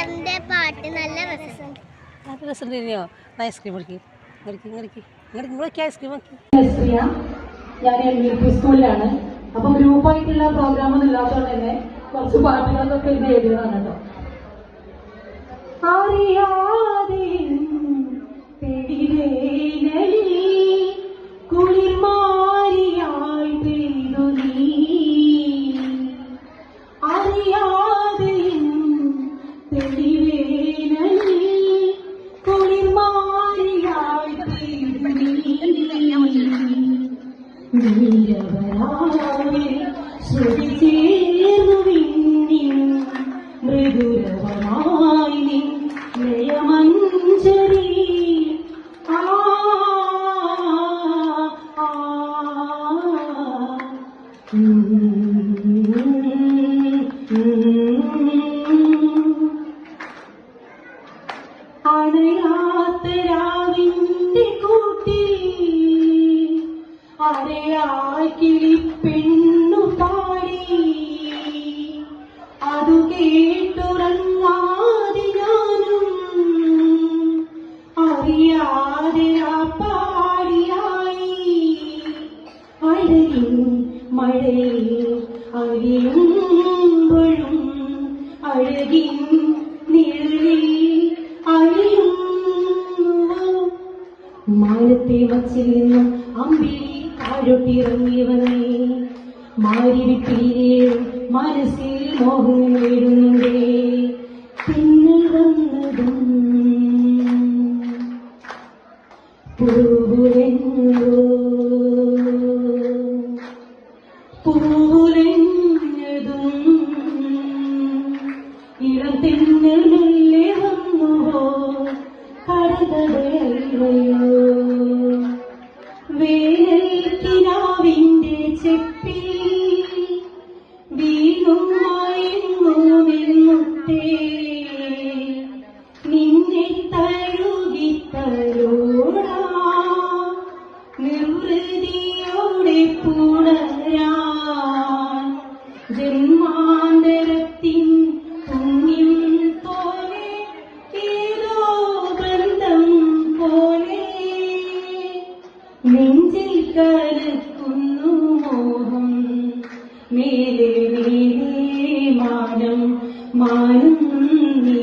ടീച്ചറിന്റെ പാട്ട് നല്ല രസം. നല്ല രസം തന്നെയോ? ഐസ്ക്രീം ഐസ്ക്രീം ഞാൻ LP സ്കൂളിലാണ്. അപ്പം ഗ്രൂപ്പായിട്ടുള്ള പ്രോഗ്രാം ഒന്നും ഇല്ലാത്തതുകൊണ്ട് തന്നെ കുറച്ച് പാട്ടുകളൊക്കെ ഇത് എഴുതുന്നതാണ് കേട്ടോ. അറിയാതെ കുളിർമാരിയായി പെയ്തു നീ, അറിയാതെ തെളിവേനലിൽ കുളിർമാരിയായി പെയ്തു നീരവരാവേ ശ്രുതി ചേർന്നു വിണ്ണിൻ മൃദുരവമായി നിൻ ലയമഞ്ജരി. അണയാത്ത രാവിന്റെ കൂട്ടിൽ അരയായി കിളിപ്പെണ്ണു പാടി, അതു കേട്ടുറങ്ങാതെ ഞാനും അറിയാതെ പാടിയായി. അഴകിൻ മഴയിൽ അറിയുമ്പോഴും അഴകിൻ നിഴലിൽ അറിയുന്നു. മാനത്തെ വച്ചിൽ നിന്നും അമ്പിളി താഴോട്ടിറങ്ങി വന്നേ, മാരിവിട്ടിലേറും മനസ്സിൽ മോഹം വരുന്നുണ്ടേ. പിന്നെ വന്നതും പൂലഞ്ഞതും ഇളം തെന്നലെ വന്നുവോ കടകടയോ. വേനൽക്കിനാവിന്റെ ചെപ്പിൽ വീണും മയങ്ങുമെന്നുട്ടേ, നിന്നെ തഴുകി തലോടാ നിർവൃതിയോടെ പുണരാൻ ജന്മാന്തരത്തിൻ പുണ്യം പോലെ ഏതോ ബന്ധം പോലെ നെഞ്ചിൽ കലക്കുന്നു മോഹം. മേലെ മേലെ മാനം മാനം നീ